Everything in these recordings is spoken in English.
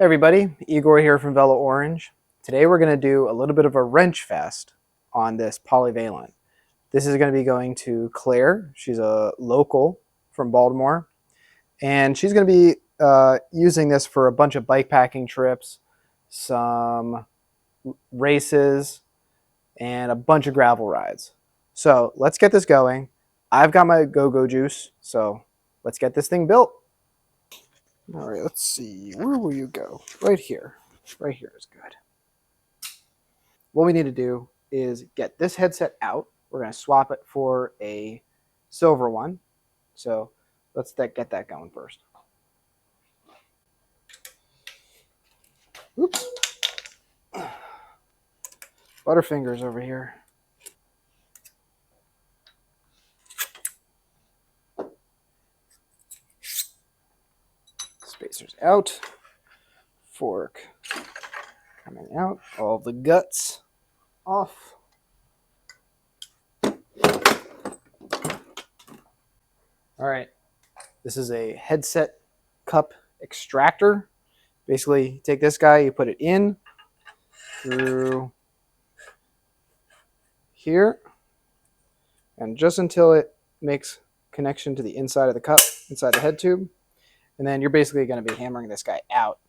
Hey everybody, Igor here from Velo Orange. Today we're going to do a little bit of a wrench fest on this Polyvalent. This is going to be going to Claire. She's a local from Baltimore, and she's going to be using this for a bunch of bikepacking trips, some races, and a bunch of gravel rides. So let's get this going. I've got my go-go juice, so let's get this thing built. All right, let's see. Where will you go? Right here. Right here is good. What we need to do is get this headset out. We're going to swap it for a silver one. So let's get that going first. Oops. Butterfingers over here. Spacers out. Fork coming out. All the guts off. All right. This is a headset cup extractor. Basically, you take this guy, you put it in through here, and just until it makes connection to the inside of the cup, inside the head tube, and then you're basically going to be hammering this guy out.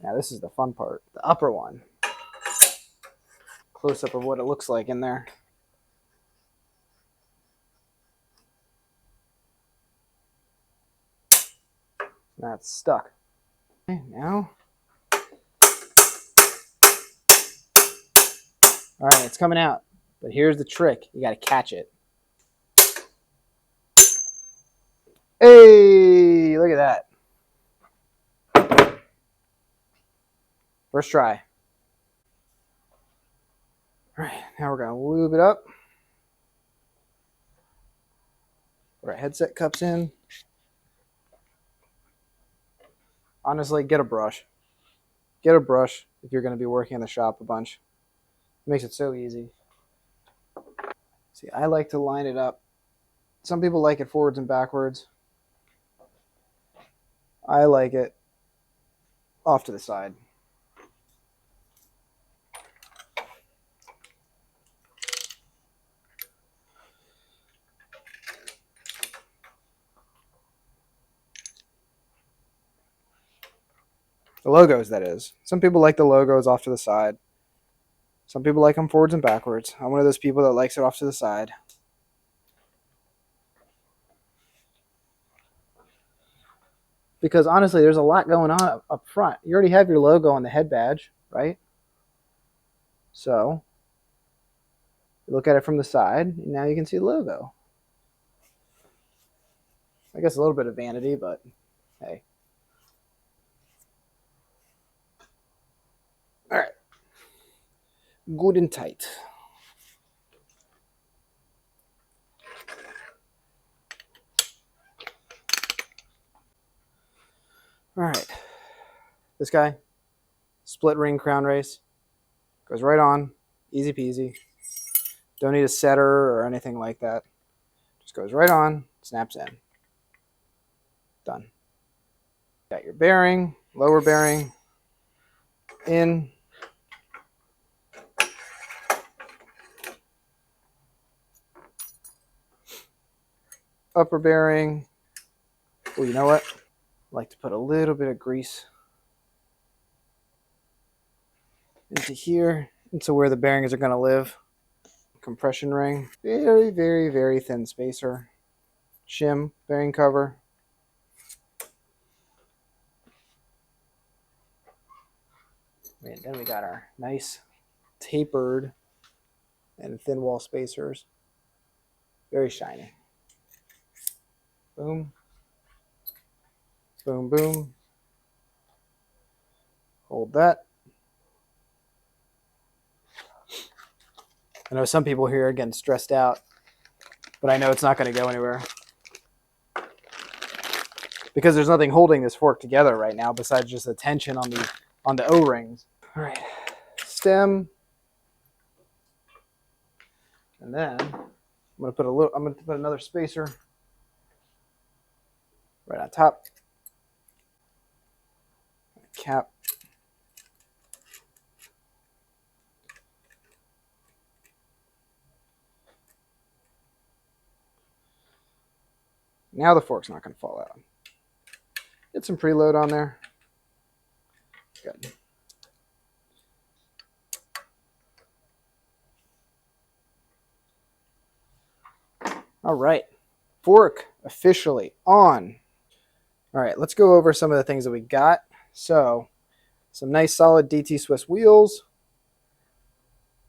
Now this is the fun part, the upper one. Close up of what it looks like in there. That's stuck. Okay, now. All right, it's coming out. But here's the trick. You got to catch it. Hey, look at that. First try. All right, now we're going to lube it up. Put our headset cups in. Honestly, get a brush. Get a brush if you're going to be working in the shop a bunch. It makes it so easy. See, I like to line it up. Some people like it forwards and backwards. I like it off to the side. The logos, that is. Some people like the logos off to the side. Some people like them forwards and backwards. I'm one of those people that likes it off to the side. Because honestly, there's a lot going on up front. You already have your logo on the head badge, right? So, you look at it from the side, and now you can see the logo. I guess a little bit of vanity, but hey. All right. Good and tight. All right. This guy, split ring crown race, goes right on, easy peasy. Don't need a setter or anything like that. Just goes right on, snaps in. Done. Got your bearing, lower bearing, in. Upper bearing. Oh, you know what? I like to put a little bit of grease into here, into where the bearings are going to live. Compression ring. Very, very, very thin spacer. Shim, bearing cover. And then we got our nice tapered and thin wall spacers. Very shiny. Boom. Boom, boom. Hold that. I know some people here are getting stressed out, but I know it's not going to go anywhere. Because there's nothing holding this fork together right now besides just the tension on the O-rings. All right, stem. And then I'm going to put another spacer right on top. Cap. Now the fork's not going to fall out. Get some preload on there. Good. All right. Fork officially on. All right, let's go over some of the things that we got. So, some nice solid DT Swiss wheels.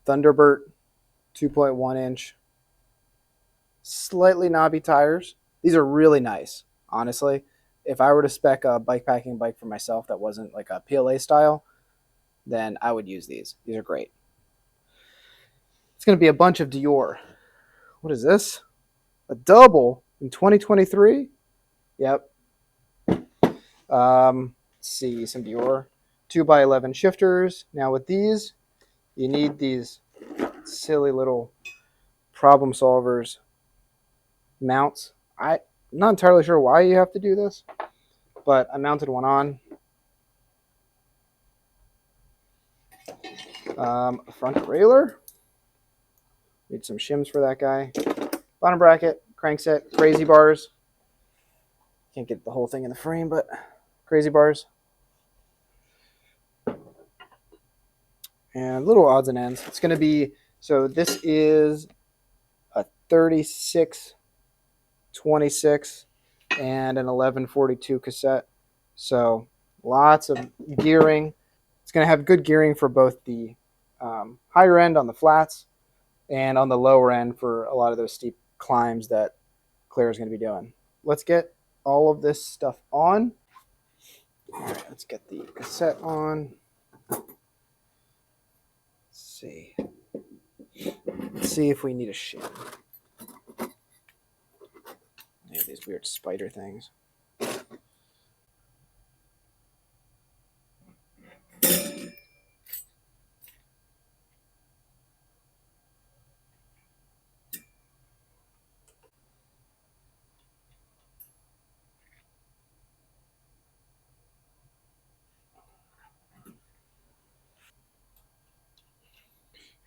Thunderbird 2.1 inch. Slightly knobby tires. These are really nice, honestly. If I were to spec a bikepacking bike for myself that wasn't like a PLA style, then I would use these. These are great. It's going to be a bunch of Dior. What is this? A double in 2023? Yep. Let's see, some Dior 2x11 shifters. Now with these, you need these silly little problem solvers mounts. I'm not entirely sure why you have to do this, but I mounted one on. A front derailleur. Need some shims for that guy. Bottom bracket, crankset, crazy bars. Can't get the whole thing in the frame, but crazy bars. And little odds and ends. It's going to be, so this is a 36, 26, and an 1142 cassette. So lots of gearing. It's going to have good gearing for both the higher end on the flats and on the lower end for a lot of those steep climbs that Claire is going to be doing. Let's get all of this stuff on. All right, let's get the cassette on. Let's see if we need a shim. They have these weird spider things.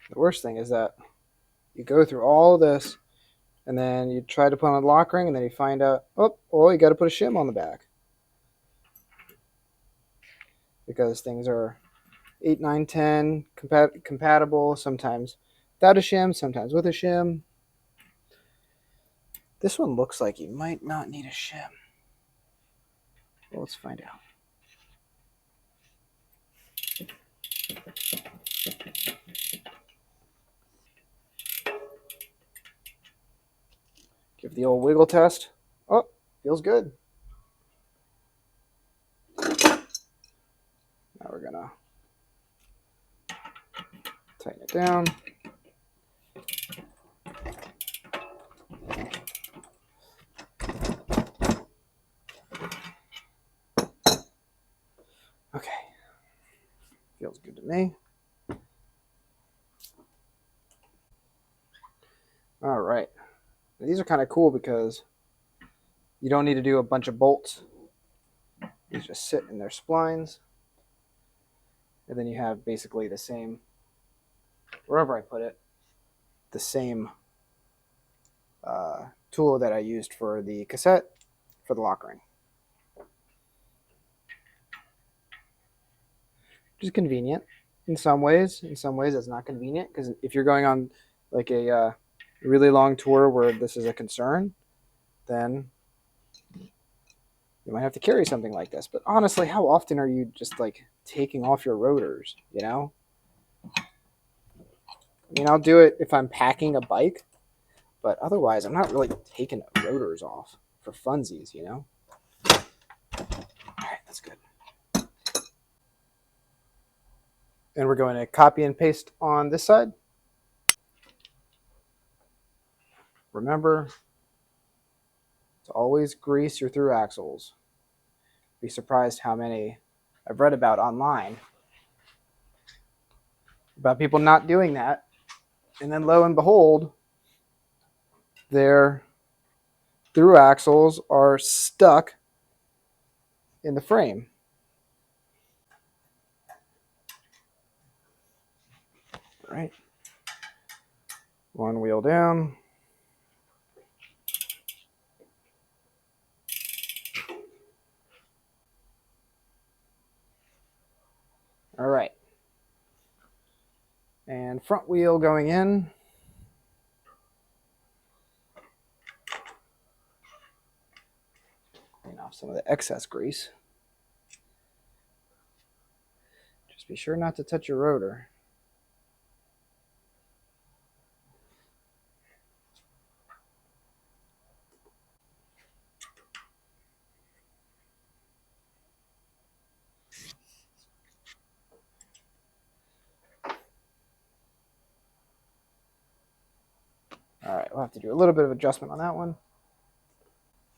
The worst thing is that you go through all of this and then you try to put on a lock ring and then you find out, oh, you got to put a shim on the back. Because things are 8, 9, 10 compatible, sometimes without a shim, sometimes with a shim. This one looks like you might not need a shim. Well, let's find out. Give the old wiggle test. Oh, feels good. Now we're gonna tighten it down. Okay, feels good to me. All right, now, these are kind of cool because you don't need to do a bunch of bolts. These just sit in their splines. And then you have basically the same, wherever I put it, the same tool that I used for the cassette for the lock ring. Which is convenient in some ways. In some ways, it's not convenient because if you're going on like a really long tour where this is a concern, then you might have to carry something like this. But honestly, how often are you just like taking off your rotors, you know? I mean, I'll do it if I'm packing a bike, but otherwise I'm not really taking rotors off for funsies, you know? All right, that's good. And we're going to copy and paste on this side. Remember to always grease your through axles. Be surprised how many I've read about online about people not doing that. And then lo and behold, their through axles are stuck in the frame. All right. One wheel down. All right. And front wheel going in. Clean off some of the excess grease. Just be sure not to touch your rotor. All right, we'll have to do a little bit of adjustment on that one.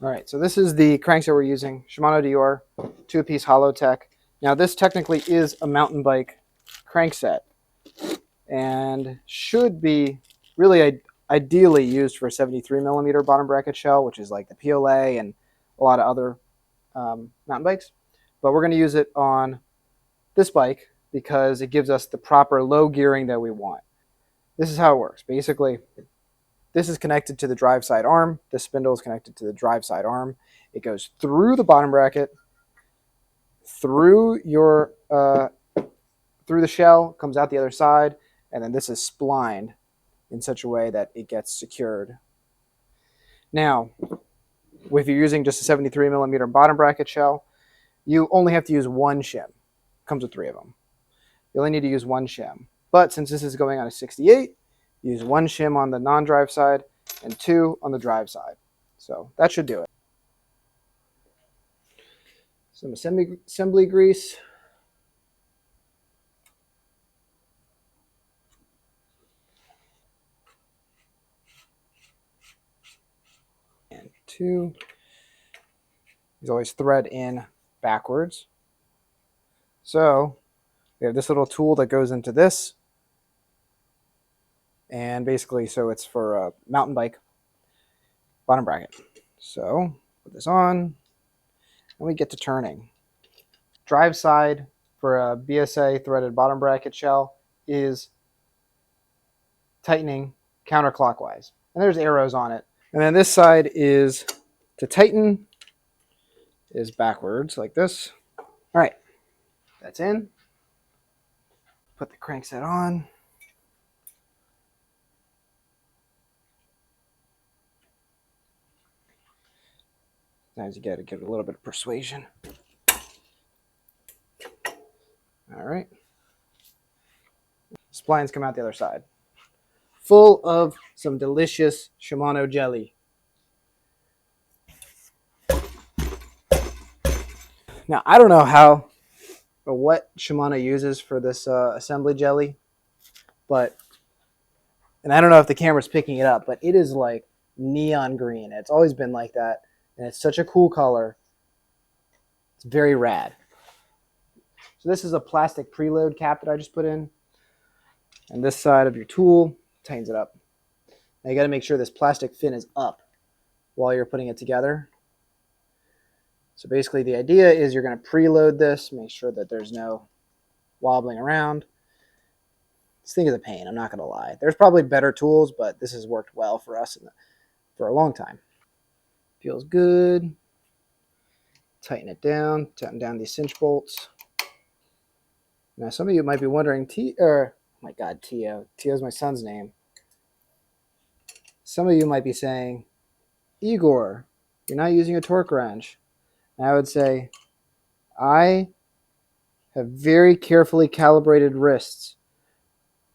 All right, so this is the crankset we're using, Shimano Dior, 2-piece Hollowtech. Now this technically is a mountain bike crankset and should be really ideally used for a 73 millimeter bottom bracket shell, which is like the PLA and a lot of other mountain bikes. But we're going to use it on this bike because it gives us the proper low gearing that we want. This is how it works. Basically, this is connected to the drive side arm. This spindle is connected to the drive side arm. It goes through the bottom bracket, through your through the shell, comes out the other side, and then this is splined in such a way that it gets secured. Now, if you're using just a 73 millimeter bottom bracket shell, you only have to use one shim. Comes with 3 of them. You only need to use one shim. But since this is going on a 68, use one shim on the non-drive side and 2 on the drive side. So that should do it. Some assembly grease. And 2. These always thread in backwards. So we have this little tool that goes into this. And basically, so it's for a mountain bike bottom bracket. So put this on, and we get to turning. Drive side for a BSA threaded bottom bracket shell is tightening counterclockwise. And there's arrows on it. And then this side is to tighten, is backwards like this. All right, that's in. Put the crankset on. Sometimes you got to give it a little bit of persuasion. All right. Splines come out the other side. Full of some delicious Shimano jelly. Now, I don't know how or what Shimano uses for this assembly jelly, but, and I don't know if the camera's picking it up, but it is like neon green. It's always been like that, and it's such a cool color. It's very rad. So this is a plastic preload cap that I just put in, and this side of your tool tightens it up. Now you got to make sure this plastic fin is up while you're putting it together. So basically the idea is you're going to preload this, make sure that there's no wobbling around. This thing is a pain, I'm not going to lie. There's probably better tools, but this has worked well for us for a long time. Feels good. Tighten it down, tighten down these cinch bolts. Now some of you might be wondering, oh my God, Tio. Tio's my son's name. Some of you might be saying, Igor, you're not using a torque wrench. And I would say, I have very carefully calibrated wrists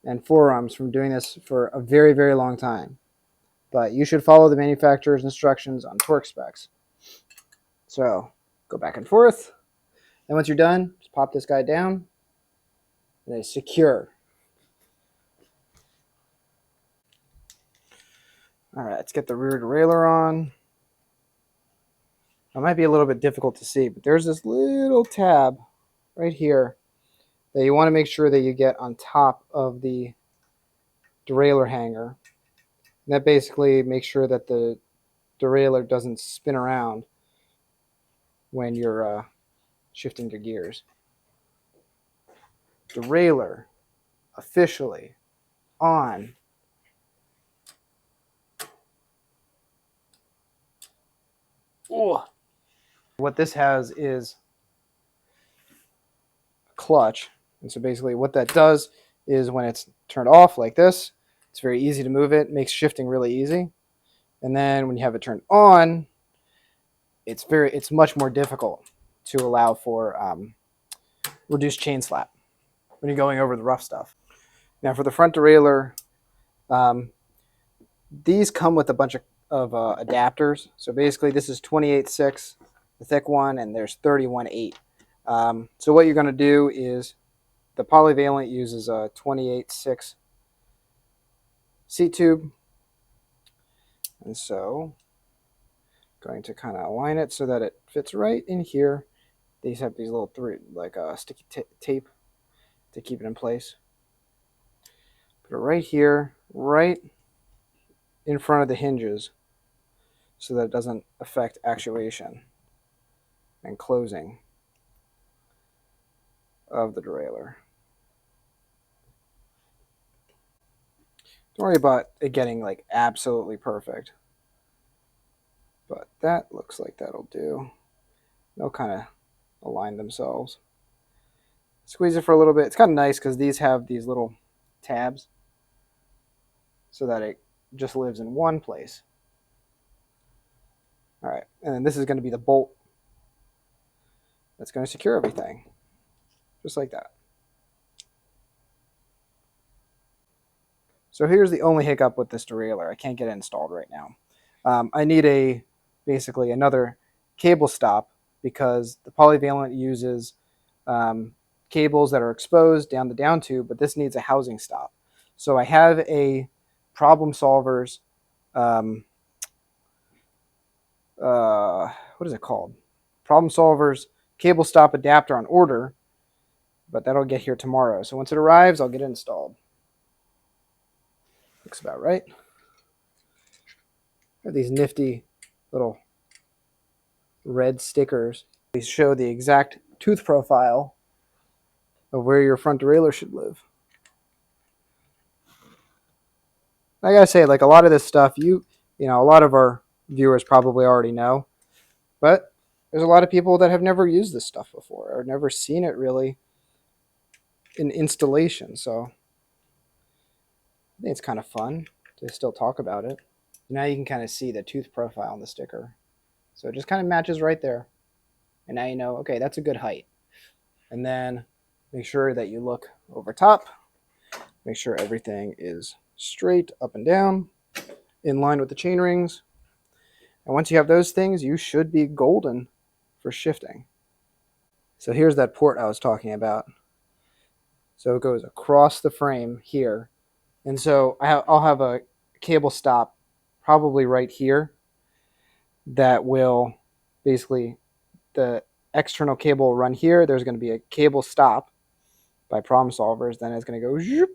and forearms from doing this for a very, very long time. But you should follow the manufacturer's instructions on torque specs. So go back and forth. And once you're done, just pop this guy down. And it's secure. All right, let's get the rear derailleur on. It might be a little bit difficult to see, but there's this little tab right here that you want to make sure that you get on top of the derailleur hanger. And that basically makes sure that the derailleur doesn't spin around when you're shifting the gears. Derailleur officially on. Oh. What this has is a clutch. And so basically what that does is when it's turned off like this, it's very easy to move it, makes shifting really easy. And then when you have it turned on, it's much more difficult to allow for reduced chain slap when you're going over the rough stuff. Now for the front derailleur, these come with a bunch of adapters. So basically this is 28.6, the thick one, and there's 31.8. So what you're going to do is the Polyvalent uses a 28.6 seat tube. And so I'm going to kind of align it so that it fits right in here. These have these little sticky tape to keep it in place. Put it right here, right in front of the hinges so that it doesn't affect actuation and closing of the derailleur. Don't worry about it getting like absolutely perfect, but that looks like that'll do. They'll kind of align themselves. Squeeze it for a little bit. It's kind of nice because these have these little tabs so that it just lives in one place. All right, and then this is going to be the bolt that's going to secure everything, just like that. So here's the only hiccup with this derailleur. I can't get it installed right now. I need basically another cable stop because the Polyvalent uses cables that are exposed down the down tube, but this needs a housing stop. So I have a Problem Solvers, what is it called? Problem Solvers cable stop adapter on order, but that'll get here tomorrow. So once it arrives, I'll get it installed. Looks about right. Have these nifty little red stickers. These show the exact tooth profile of where your front derailleur should live. I gotta say, like a lot of this stuff, you know, a lot of our viewers probably already know, but there's a lot of people that have never used this stuff before or never seen it really in installation. So I think it's kind of fun to still talk about it. Now you can kind of see the tooth profile on the sticker. So it just kind of matches right there. And now you know, okay, that's a good height. And then make sure that you look over top. Make sure everything is straight up and down, in line with the chain rings. And once you have those things, you should be golden for shifting. So here's that port I was talking about. So it goes across the frame here. And so I'll have a cable stop probably right here that will basically, the external cable will run here. There's going to be a cable stop by Problem Solvers. Then it's going to go zoop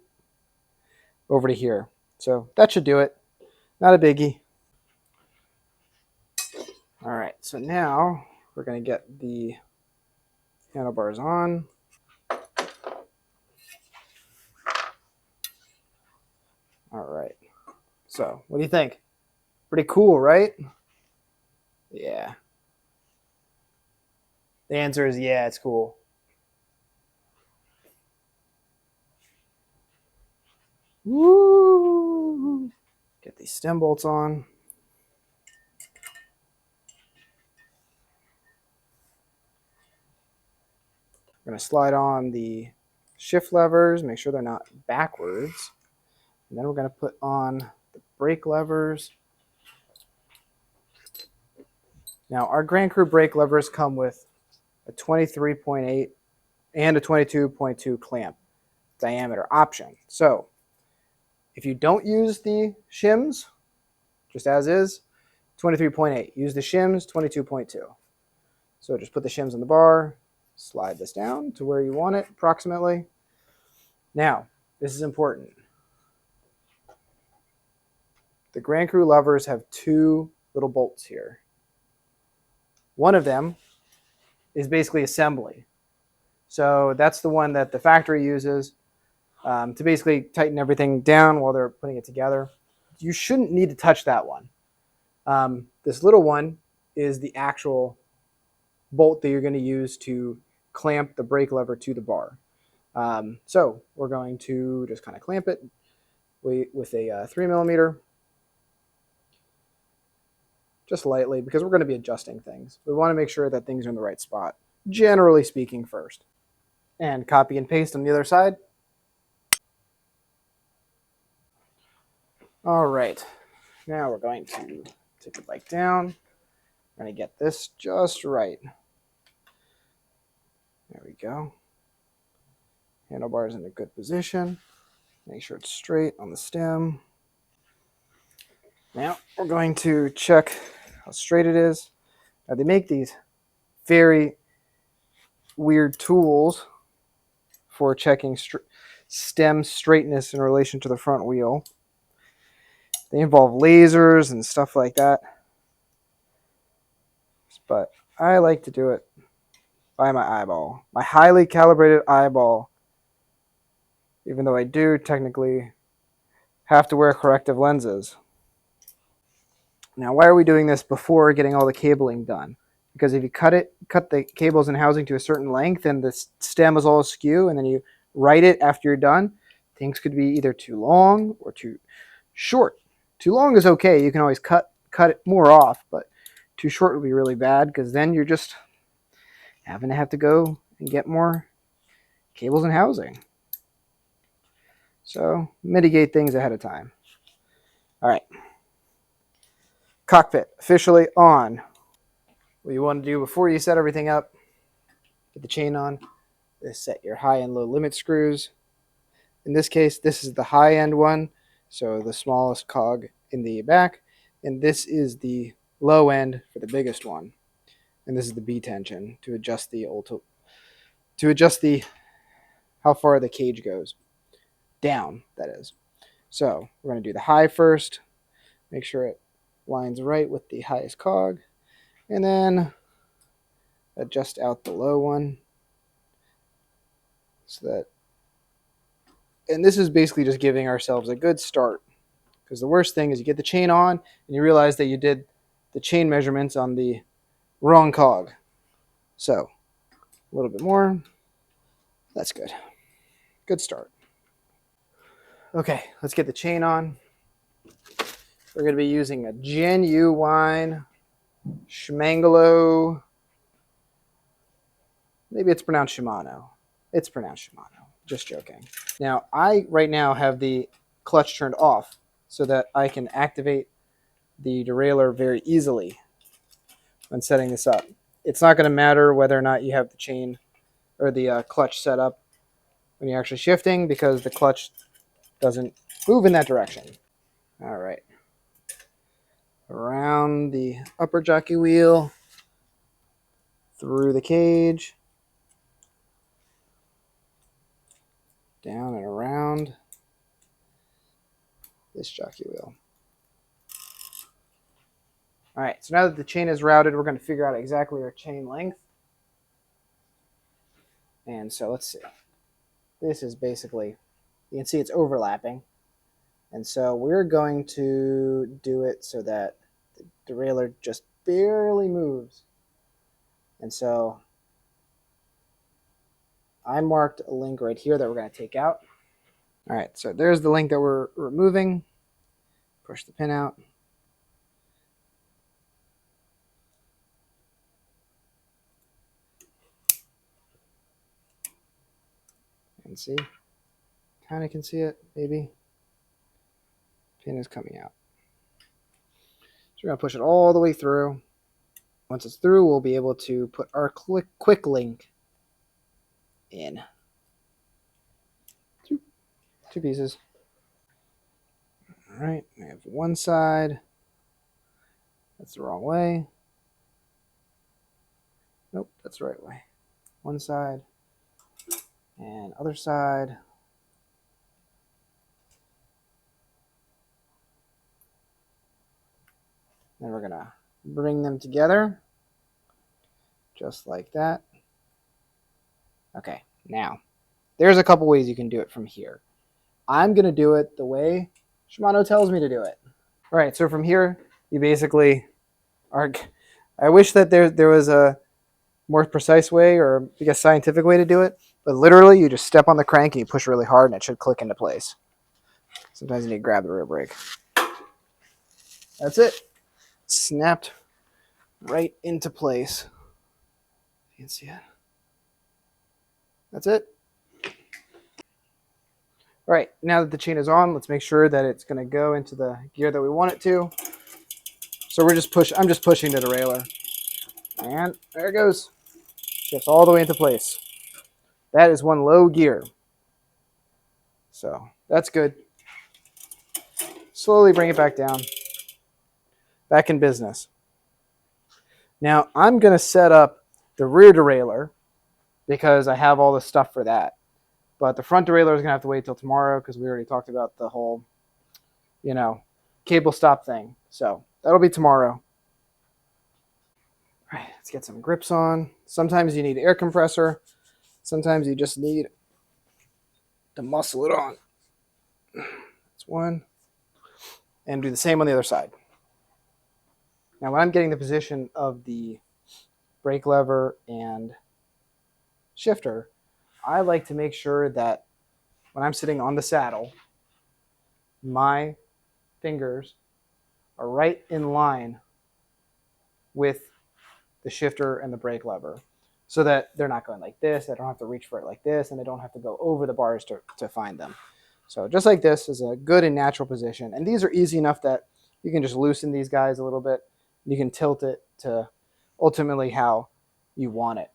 over to here. So that should do it. Not a biggie. All right, so now we're going to get the handlebars on. All right, so what do you think? Pretty cool, right? Yeah. The answer is yeah, it's cool. Woo! Get these stem bolts on. We're going to slide on the shift levers, make sure they're not backwards. And then we're going to put on the brake levers. Now, our Grand Crew brake levers come with a 23.8 and a 22.2 clamp diameter option. So if you don't use the shims, just as is, 23.8. Use the shims, 22.2. So just put the shims on the bar, slide this down to where you want it approximately. Now, this is important. The Grand Crew levers have two little bolts here. One of them is basically assembly. So that's the one that the factory uses to basically tighten everything down while they're putting it together. You shouldn't need to touch that one. This little one is the actual bolt that you're going to use to clamp the brake lever to the bar. So we're going to just kind of clamp it with a 3mm, just lightly, because we're going to be adjusting things. We want to make sure that things are in the right spot, generally speaking, first. And copy and paste on the other side. All right, now we're going to take the bike down. We're going to get this just right. There we go. Handlebars in a good position. Make sure it's straight on the stem. Now we're going to check how straight it is. Now they make these very weird tools for checking stem straightness in relation to the front wheel. They involve lasers and stuff like that. But I like to do it by my eyeball. My highly calibrated eyeball. Even though I do technically have to wear corrective lenses. Now, why are we doing this before getting all the cabling done? Because if you cut the cables and housing to a certain length and the stem is all askew, and then you right it after you're done, things could be either too long or too short. Too long is okay. You can always cut it more off, but too short would be really bad because then you're just having to have to go and get more cables and housing. So mitigate things ahead of time. All right. Cockpit officially on. What you want to do before you set everything up, get the chain on, is set your high and low limit screws. In this case, this is the high end one, so the smallest cog in the back, and this is the low end for the biggest one. And this is the B tension to adjust the how far the cage goes down, that is. So we're going to do the high first, make sure it lines right with the highest cog, and then adjust out the low one so that, and this is basically just giving ourselves a good start, because the worst thing is you get the chain on and you realize that you did the chain measurements on the wrong cog. So a little bit more. That's good. Good start. Okay, let's get the chain on. We're going to be using a genuine Shimangalo. Maybe it's pronounced Shimano. It's pronounced Shimano. Just joking. Now, I right now have the clutch turned off so that I can activate the derailleur very easily when setting this up. It's not going to matter whether or not you have the chain or the clutch set up when you're actually shifting, because the clutch doesn't move in that direction. All right. Around the upper jockey wheel, through the cage, down and around this jockey wheel. All right, so now that the chain is routed, we're going to figure out exactly our chain length. And so let's see. This is basically, you can see it's overlapping. And so we're going to do it so that the derailleur just barely moves. And so I marked a link right here that we're going to take out. All right, so there's the link that we're removing. Push the pin out. And see, kind of can see it, maybe. Pin is coming out. So we're going to push it all the way through. Once it's through, we'll be able to put our quick link in. Two pieces. All right, we have one side. That's the wrong way. Nope, that's the right way. One side and other side. Then we're gonna bring them together. just like that. Okay, now there's a couple ways you can do it from here. I'm going to do it the way Shimano tells me to do it. All right, so from here, you basically are. I wish that there was a more precise way or I guess scientific way to do it, but literally you just step on the crank and you push really hard and it should click into place. Sometimes you need to grab the rear brake. That's it. Snapped right into place. You can see it. That's it. All right, now that the chain is on, let's make sure that it's going to go into the gear that we want it to. So I'm just pushing the derailleur. And there it goes. Shifts all the way into place. That is one low gear. So that's good. Slowly bring it back down. Back in business. Now I'm going to set up the rear derailleur because I have all the stuff for that. But the front derailleur is going to have to wait till tomorrow because we already talked about the whole, cable stop thing. So that'll be tomorrow. All right, let's get some grips on. Sometimes you need air compressor. Sometimes you just need to muscle it on. That's one. And do the same on the other side. Now when I'm getting the position of the brake lever and shifter, I like to make sure that when I'm sitting on the saddle, my fingers are right in line with the shifter and the brake lever so that they're not going like this. I don't have to reach for it like this, and I don't have to go over the bars to find them. So just like this is a good and natural position. And these are easy enough that you can just loosen these guys a little bit. You can tilt it to ultimately how you want it.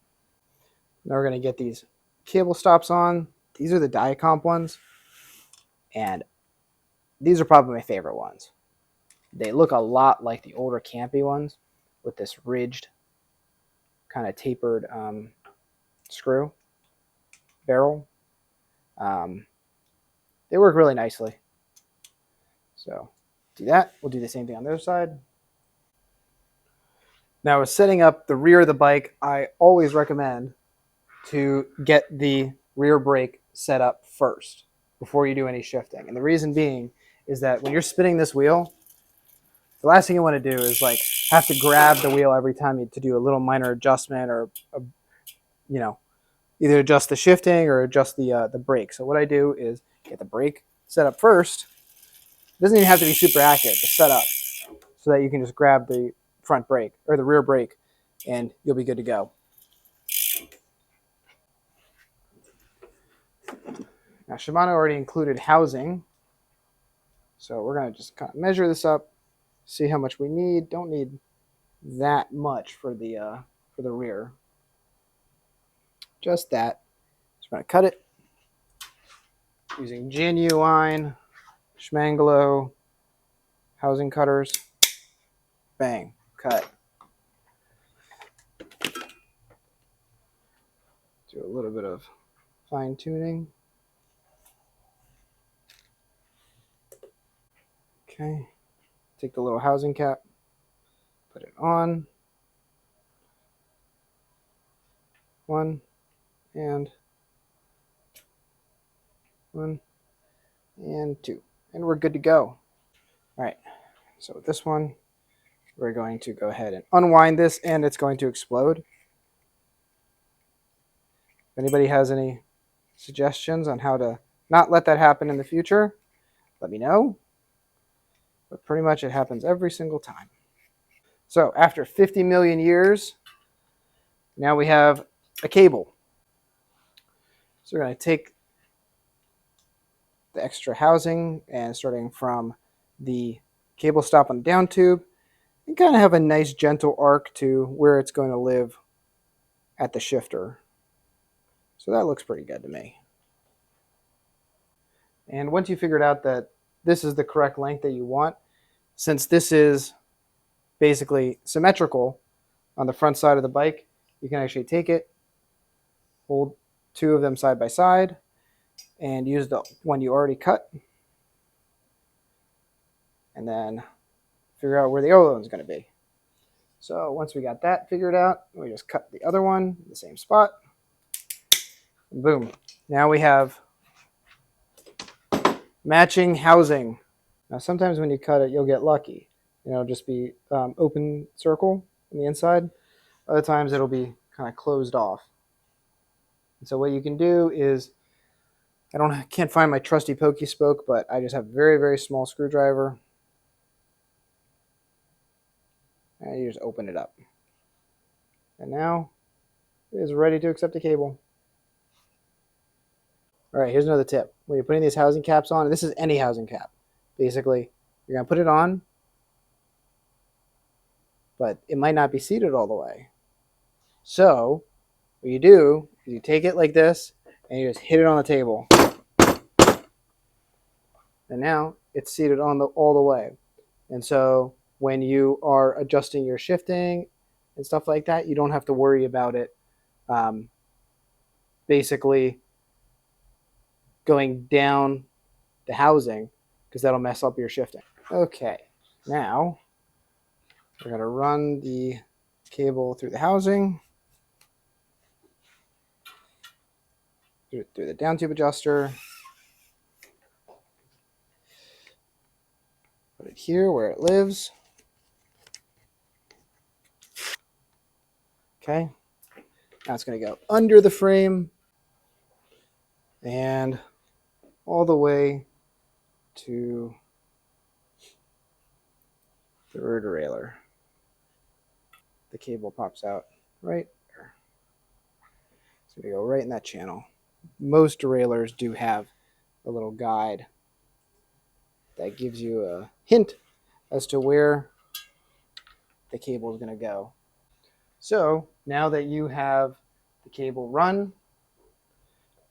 Now we're going to get these cable stops on. These are the Diacomp ones. And these are probably my favorite ones. They look a lot like the older Campy ones with this ridged, kind of tapered screw barrel. They work really nicely. So do that. We'll do the same thing on the other side. Now, with setting up the rear of the bike, I always recommend to get the rear brake set up first before you do any shifting. And the reason being is that when you're spinning this wheel, the last thing you want to do is have to grab the wheel every time to do a little minor adjustment or either adjust the shifting or adjust the brake. So what I do is get the brake set up first. It doesn't even have to be super accurate, just set up so that you can just grab the front brake or the rear brake and you'll be good to go. Now Shimano already included housing, so we're going to just kind of measure this up, see how much we need. Don't need that much for the rear, just that. Just going to cut it using genuine Schmangalo housing cutters. Bang, cut. Do a little bit of fine tuning. Okay, take the little housing cap, put it on. One and two. And we're good to go. All right, so with this one, we're going to go ahead and unwind this and it's going to explode. If anybody has any suggestions on how to not let that happen in the future, let me know. But pretty much it happens every single time. So after 50 million years, now we have a cable. So we're going to take the extra housing and starting from the cable stop on the down tube and kind of have a nice gentle arc to where it's going to live at the shifter. So that looks pretty good to me. And once you figured out that this is the correct length that you want, since this is basically symmetrical on the front side of the bike, you can actually take it, hold two of them side by side, and use the one you already cut, and then figure out where the other one's going to be. So once we got that figured out, we just cut the other one in the same spot. And boom. Now we have matching housing. Now sometimes when you cut it, you'll get lucky. It'll just be open circle on the inside. Other times it'll be kind of closed off. And so what you can do is, can't find my trusty pokey spoke, but I just have a very, very small screwdriver. And you just open it up. And now it is ready to accept a cable. All right, here's another tip. When you're putting these housing caps on, and this is any housing cap, basically, you're going to put it on, but it might not be seated all the way. So what you do is you take it like this, and you just hit it on the table. And now it's seated on all the way. And so when you are adjusting your shifting and stuff like that, you don't have to worry about it basically going down the housing, because that'll mess up your shifting. Okay, now we're going to run the cable through the housing, through the down tube adjuster, put it here where it lives. Okay, now it's going to go under the frame and all the way to the rear derailleur. The cable pops out right there. It's going to go right in that channel. Most derailleurs do have a little guide that gives you a hint as to where the cable is going to go. So now that you have the cable run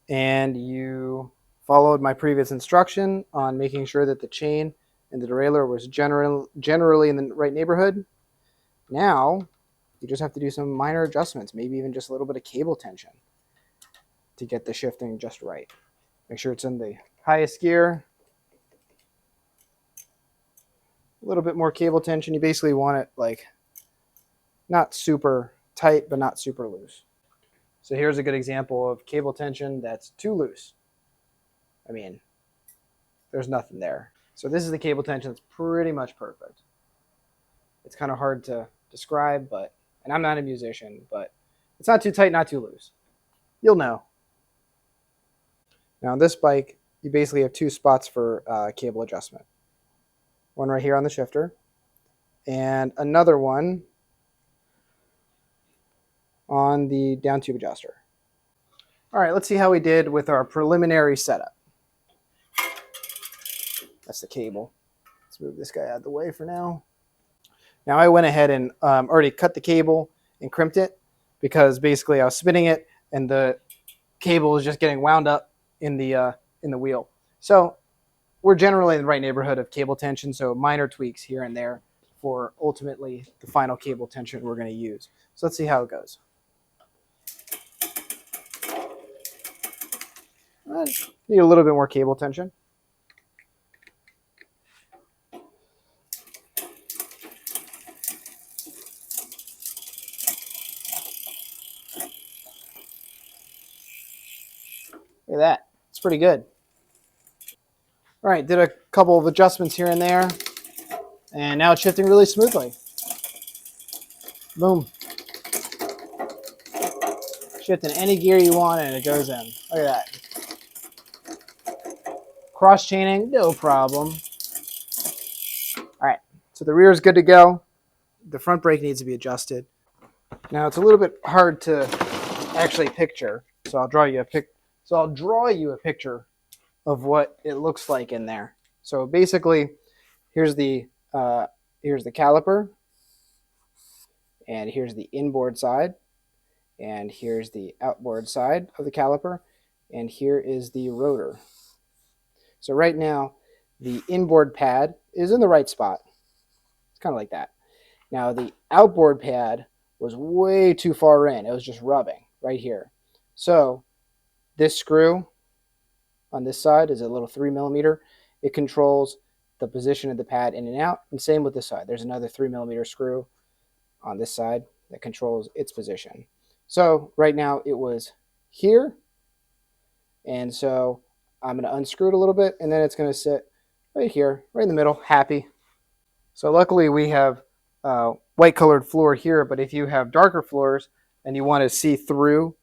and you followed my previous instruction on making sure that the chain and the derailleur was generally in the right neighborhood, now you just have to do some minor adjustments, maybe even just a little bit of cable tension to get the shifting just right. Make sure it's in the highest gear. A little bit more cable tension. You basically want it like not super tight, but not super loose. So here's a good example of cable tension that's too loose. I mean, there's nothing there. So this is the cable tension that's pretty much perfect. It's kind of hard to describe, and I'm not a musician, but it's not too tight, not too loose. You'll know. Now on this bike, you basically have two spots for cable adjustment. One right here on the shifter, and another one on the down tube adjuster. All right, let's see how we did with our preliminary setup. That's the cable. Let's move this guy out of the way for now. Now I went ahead and already cut the cable and crimped it, because basically I was spinning it and the cable is just getting wound up in the wheel. So we're generally in the right neighborhood of cable tension, so minor tweaks here and there for ultimately the final cable tension we're going to use. So let's see how it goes. Need a little bit more cable tension. Look at that. It's pretty good. All right, did a couple of adjustments here and there, and now it's shifting really smoothly. Boom. Shift in any gear you want and it goes in. Look at that. Cross chaining, no problem. All right, so the rear is good to go. The front brake needs to be adjusted. Now it's a little bit hard to actually picture, so I'll draw you a picture of what it looks like in there. So basically, here's the caliper, and here's the inboard side, and here's the outboard side of the caliper, and here is the rotor. So right now, the inboard pad is in the right spot. It's kind of like that. Now the outboard pad was way too far in. It was just rubbing right here. So this screw on this side is a little 3mm. It controls the position of the pad in and out, and same with this side. There's another 3mm screw on this side that controls its position. So right now it was here, and so I'm going to unscrew it a little bit, and then it's going to sit right here, right in the middle, happy. So luckily we have white colored floor here, but if you have darker floors and you want to see through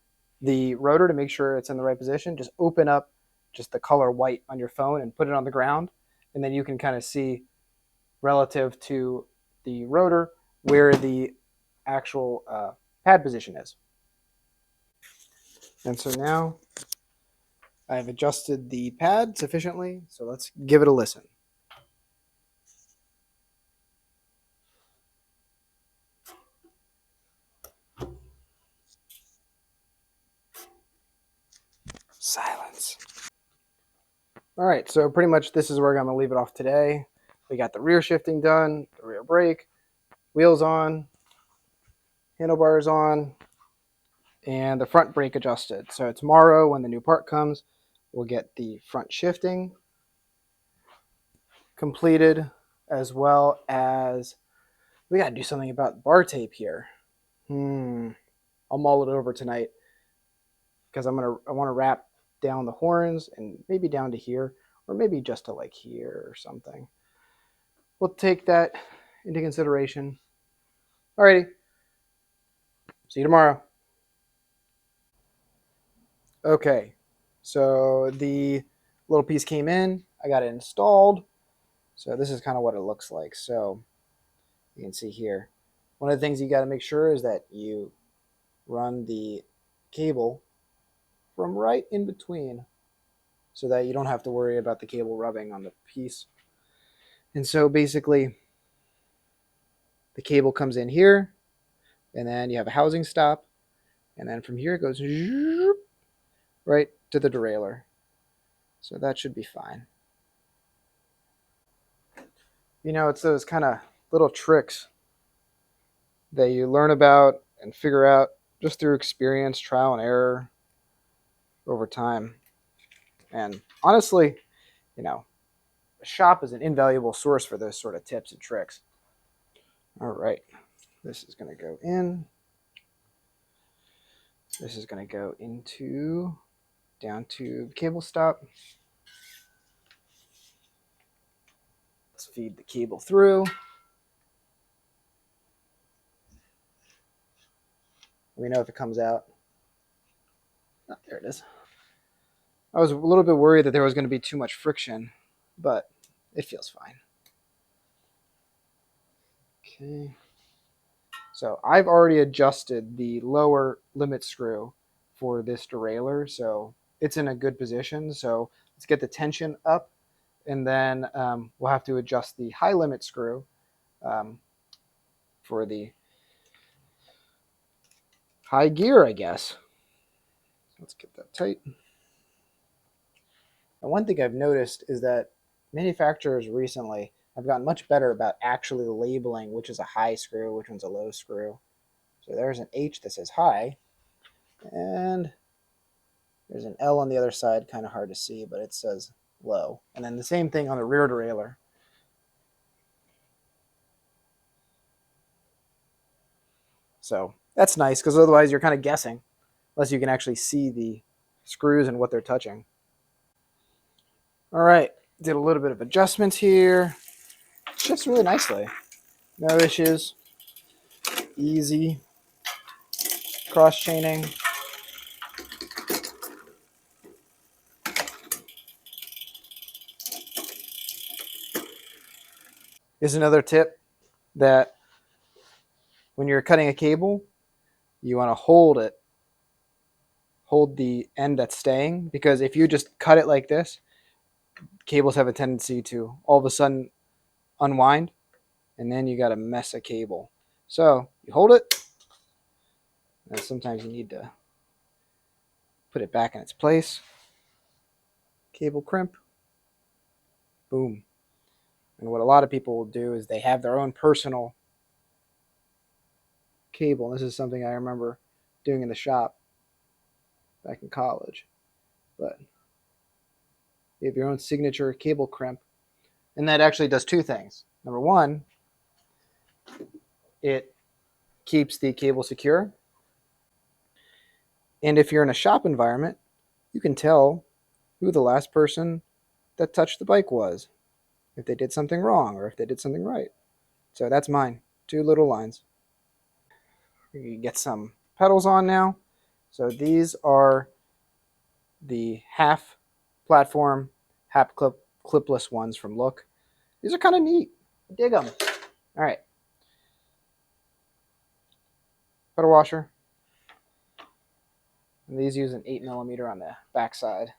the rotor to make sure it's in the right position, just open up just the color white on your phone and put it on the ground, and then you can kind of see relative to the rotor where the actual pad position is. And so now I've adjusted the pad sufficiently, so let's give it a listen. Silence. All right, so pretty much this is where I'm going to leave it off today. We got the rear shifting done, the rear brake, wheels on, handlebars on, and the front brake adjusted. So tomorrow when the new part comes, we'll get the front shifting completed, as well as we got to do something about bar tape here. I'll mull it over tonight because I want to wrap down the horns and maybe down to here, or maybe just to like here or something. We'll take that into consideration. Alrighty. See you tomorrow. Okay. So the little piece came in. I got it installed. So this is kind of what it looks like. So you can see here. One of the things you got to make sure is that you run the cable from right in between so that you don't have to worry about the cable rubbing on the piece. And so basically the cable comes in here, and then you have a housing stop, and then from here it goes right to the derailleur. So that should be fine. You know, it's those kind of little tricks that you learn about and figure out just through experience, trial and error over time. And honestly, you know, a shop is an invaluable source for those sort of tips and tricks. All right, this is going to go in. This is going to go into down to the cable stop. Let's feed the cable through. Let me know if it comes out. Oh, there it is. I was a little bit worried that there was going to be too much friction, but it feels fine. Okay. So I've already adjusted the lower limit screw for this derailleur, so it's in a good position. So let's get the tension up, and then we'll have to adjust the high limit screw for the high gear, I guess. Let's get that tight. And one thing I've noticed is that manufacturers recently have gotten much better about actually labeling which is a high screw, which one's a low screw. So there's an H that says high, and there's an L on the other side, kind of hard to see, but it says low. And then the same thing on the rear derailleur. So that's nice, because otherwise you're kind of guessing, unless you can actually see the screws and what they're touching. All right, did a little bit of adjustments here. Shifts really nicely. No issues. Easy. Cross chaining. Here's another tip that when you're cutting a cable, you want to hold it. Hold the end that's staying, because if you just cut it like this, cables have a tendency to all of a sudden unwind, and then you got to mess a cable. So you hold it, and sometimes you need to put it back in its place. Cable crimp. Boom. And what a lot of people will do is they have their own personal cable. This is something I remember doing in the shop back in college. But you have your own signature cable crimp. And that actually does two things. Number one, it keeps the cable secure. And if you're in a shop environment, you can tell who the last person that touched the bike was, if they did something wrong or if they did something right. So that's mine, 2 little lines. You get some pedals on now. So these are the half platform, half clipless ones from Look. These are kind of neat. Dig them. All right. Pedal washer. And these use an 8mm on the backside.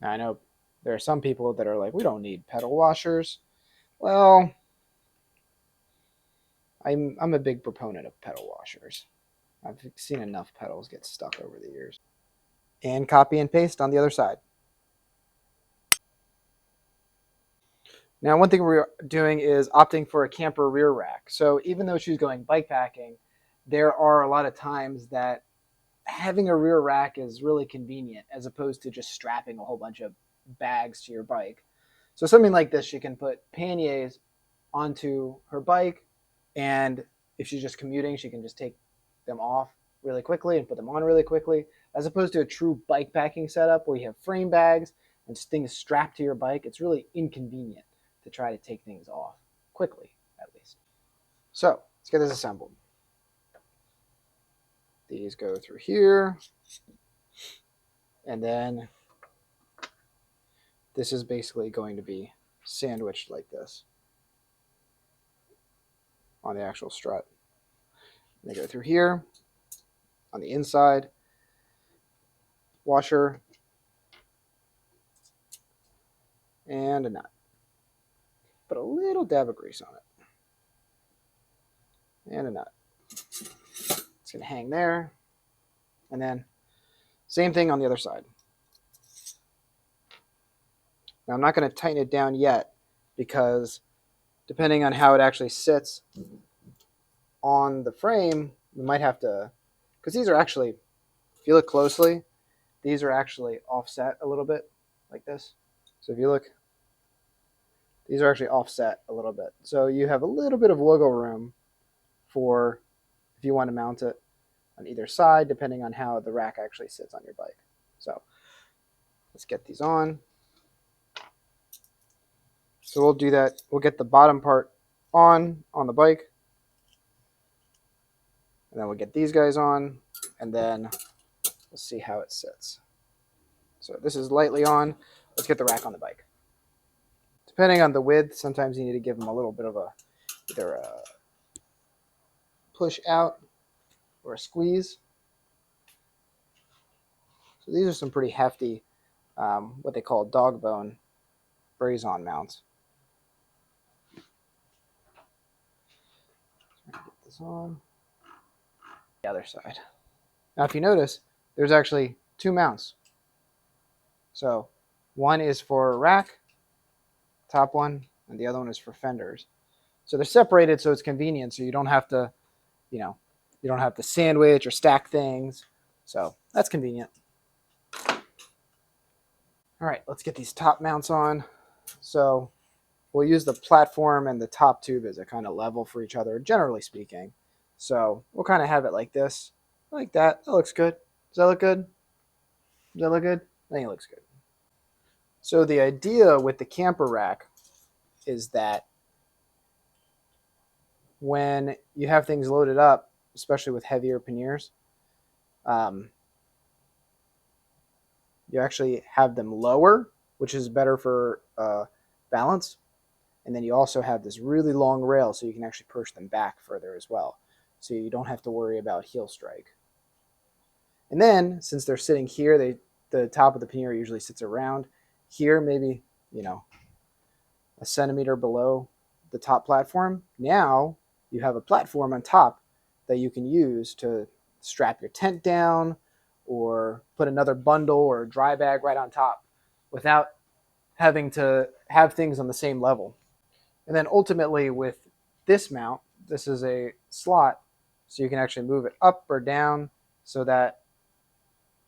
Now I know there are some people that are like, we don't need pedal washers. Well, I'm a big proponent of pedal washers. I've seen enough pedals get stuck over the years. And copy and paste on the other side. Now, one thing we're doing is opting for a camper rear rack. So even though she's going bike packing, there are a lot of times that having a rear rack is really convenient as opposed to just strapping a whole bunch of bags to your bike. So something like this, she can put panniers onto her bike, and if she's just commuting, she can just take them off really quickly and put them on really quickly, as opposed to a true bike packing setup where you have frame bags and things strapped to your bike. It's really inconvenient to try to take things off quickly, at least. So let's get this assembled. These go through here, and then this is basically going to be sandwiched like this on the actual strut. They go through here on the inside, washer, and a nut. Put a little dab of grease on it, and a nut. It's going to hang there, and then same thing on the other side. Now I'm not going to tighten it down yet because depending on how it actually sits on the frame, we might have to, because these are actually, if you look closely, these are actually offset a little bit like this. So if you look, these are actually offset a little bit. So you have a little bit of wiggle room for if you want to mount it on either side, depending on how the rack actually sits on your bike. So let's get these on. So we'll do that. We'll get the bottom part on the bike. And then we'll get these guys on, and then we'll see how it sits. So this is lightly on. Let's get the rack on the bike. Depending on the width, sometimes you need to give them a little bit of either a push out or a squeeze. So these are some pretty hefty, what they call dog bone braze-on mounts. Get this on the other side. Now, if you notice, there's actually 2 mounts. So one is for a rack, top one, and the other one is for fenders. So they're separated so it's convenient, so you don't have to, you don't have to sandwich or stack things. So that's convenient. All right, let's get these top mounts on. So we'll use the platform and the top tube as a kind of level for each other, generally speaking. So we'll kind of have it like this, like that. That looks good. Does that look good? Does that look good? I think it looks good. So the idea with the camper rack is that when you have things loaded up, especially with heavier panniers, you actually have them lower, which is better for balance. And then you also have this really long rail, so you can actually push them back further as well. So you don't have to worry about heel strike. And then, since they're sitting here, the top of the pannier usually sits around here, maybe, a centimeter below the top platform. Now you have a platform on top that you can use to strap your tent down or put another bundle or a dry bag right on top without having to have things on the same level. And then ultimately with this mount, this is a slot, so you can actually move it up or down so that,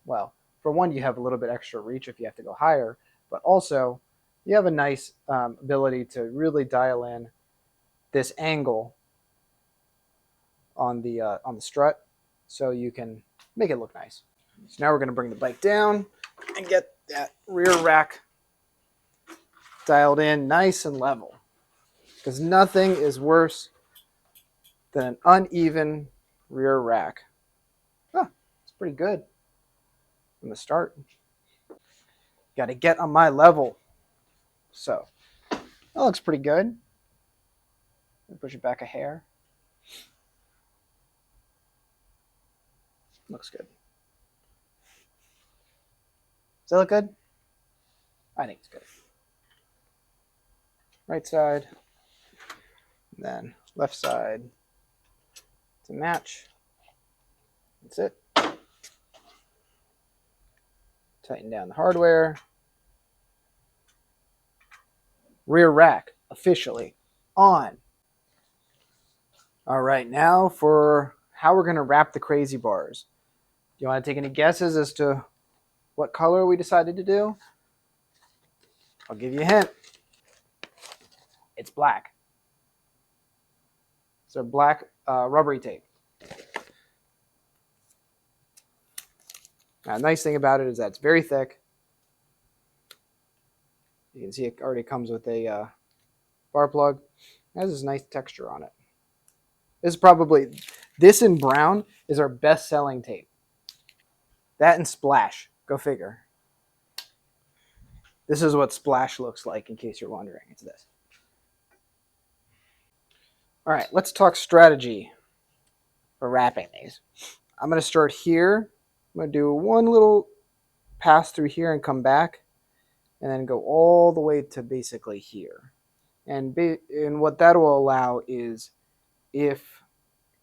well, for one, you have a little bit extra reach if you have to go higher, but also you have a nice ability to really dial in this angle on the strut, so you can make it look nice. So now we're going to bring the bike down and get that rear rack dialed in nice and level, because nothing is worse than an uneven rear rack. Oh, it's pretty good from the start. Got to get on my level. So that looks pretty good. Push it back a hair. Looks good. Does that look good? I think it's good. Right side, then left side to match. That's it. Tighten down the hardware. Rear rack officially on. All right, now for how we're going to wrap the crazy bars. Do you want to take any guesses as to what color we decided to do? I'll give you a hint. It's black. It's a black rubbery tape. Now, the nice thing about it is that it's very thick. You can see it already comes with a bar plug. It has this nice texture on it. This in brown is our best-selling tape. That and Splash. Go figure. This is what Splash looks like, in case you're wondering. It's this. All right, let's talk strategy for wrapping these. I'm going to start here. I'm going to do one little pass through here and come back, and then go all the way to basically here. And what that will allow is, if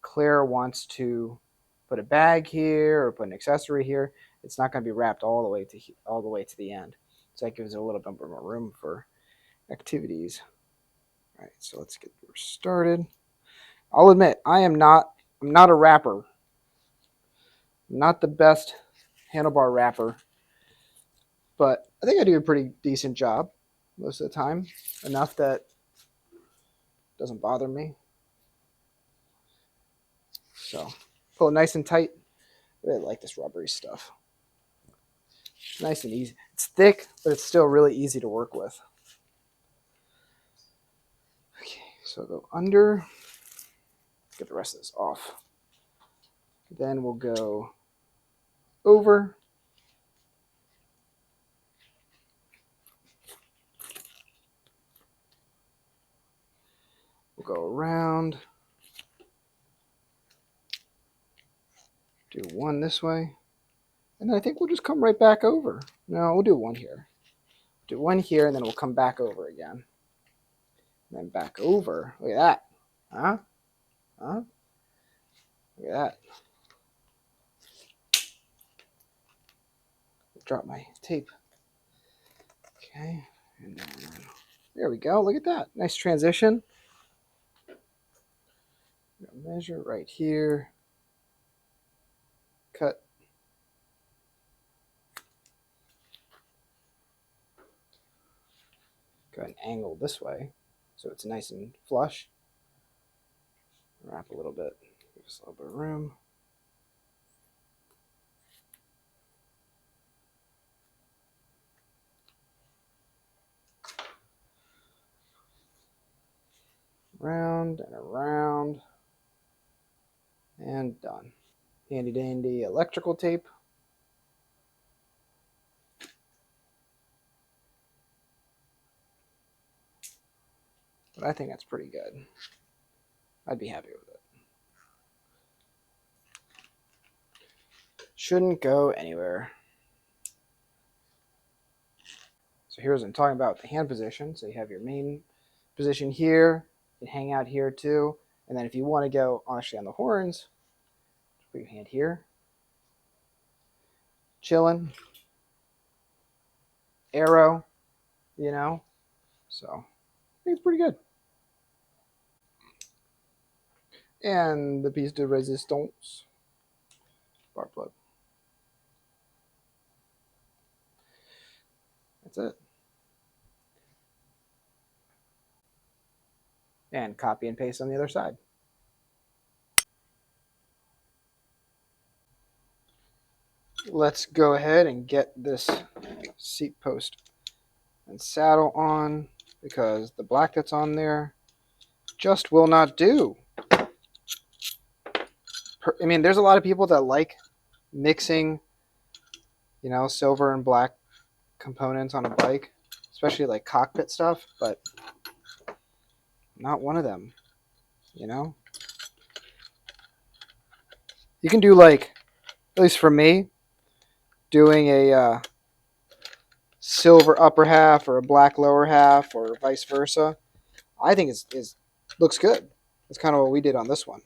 Claire wants to put a bag here or put an accessory here, it's not going to be wrapped all the way to the end. So that gives it a little bit more room for activities. All right, so let's get started. I'll admit, I'm not a wrapper. I'm not the best handlebar wrapper, but I think I do a pretty decent job most of the time, enough that it doesn't bother me. So pull it nice and tight. I really like this rubbery stuff. It's nice and easy. It's thick, but it's still really easy to work with. Okay, so go under. Get the rest of this off. Then we'll go over. We'll go around. Do one this way. And then I think we'll just come right back over. No, we'll do one here. Do one here, and then we'll come back over again. And then back over. Look at that. Huh? Huh? Look at that. Drop my tape. Okay. And then there we go. Look at that. Nice transition. Measure right here. Cut. Go an angle this way so it's nice and flush. Wrap a little bit. Give us a little bit of room. Round and around. And done. Handy dandy electrical tape. But I think that's pretty good. I'd be happy with it. Shouldn't go anywhere. So here's what I'm talking about, the hand position. So you have your main position here. You can hang out here too. And then if you want to go actually on the horns, put your hand here. Chilling. Arrow, you know. So I think it's pretty good. And the piece de resistance. Bar plug. That's it. And copy and paste on the other side. let's go ahead and get this seat post and saddle on, because the black that's on there just will not do. I mean, there's a lot of people that like mixing, silver and black components on a bike, especially like cockpit stuff, but I'm not one of them, you know? You can do, like, at least for me, doing a silver upper half or a black lower half or vice versa. I think is looks good. That's kind of what we did on this one.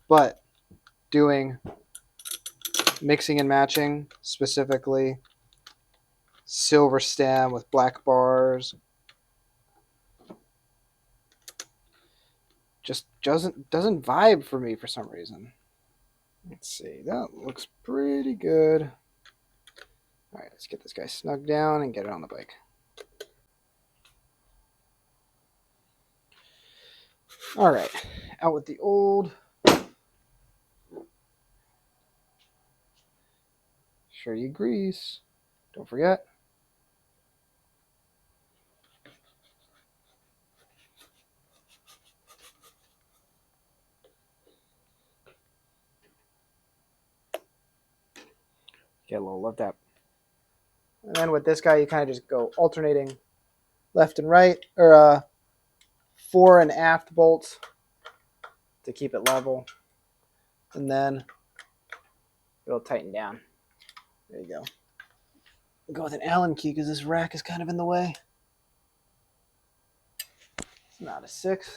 But doing mixing and matching, specifically silver stem with black bars, just doesn't vibe for me for some reason. Let's see. That looks pretty good. All right, let's get this guy snugged down and get it on the bike. All right, out with the old. Sure you grease. Don't forget. Get a little love tap. And then with this guy, you kind of just go alternating left and right, or fore and aft bolts to keep it level. And then it'll tighten down. There you go. We'll go with an Allen key because this rack is kind of in the way. It's not a 6.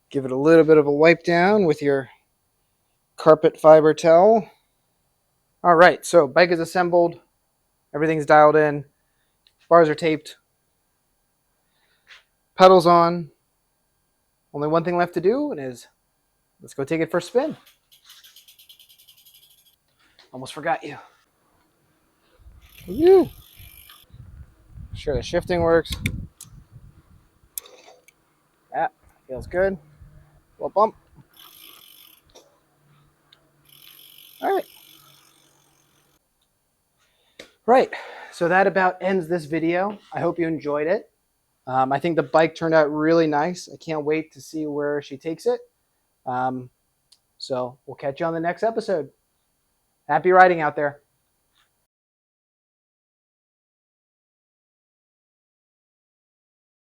Give it a little bit of a wipe down with your carpet fiber towel. All right, so bike is assembled. Everything's dialed in. Bars are taped. Pedals on. Only one thing left to do, and is let's go take it for a spin. Almost forgot you. Woo! Sure the shifting works. That feels good. Little bump. All right. Right. So that about ends this video. I hope you enjoyed it. I think the bike turned out really nice. I can't wait to see where she takes it. So we'll catch you on the next episode. Happy riding out there.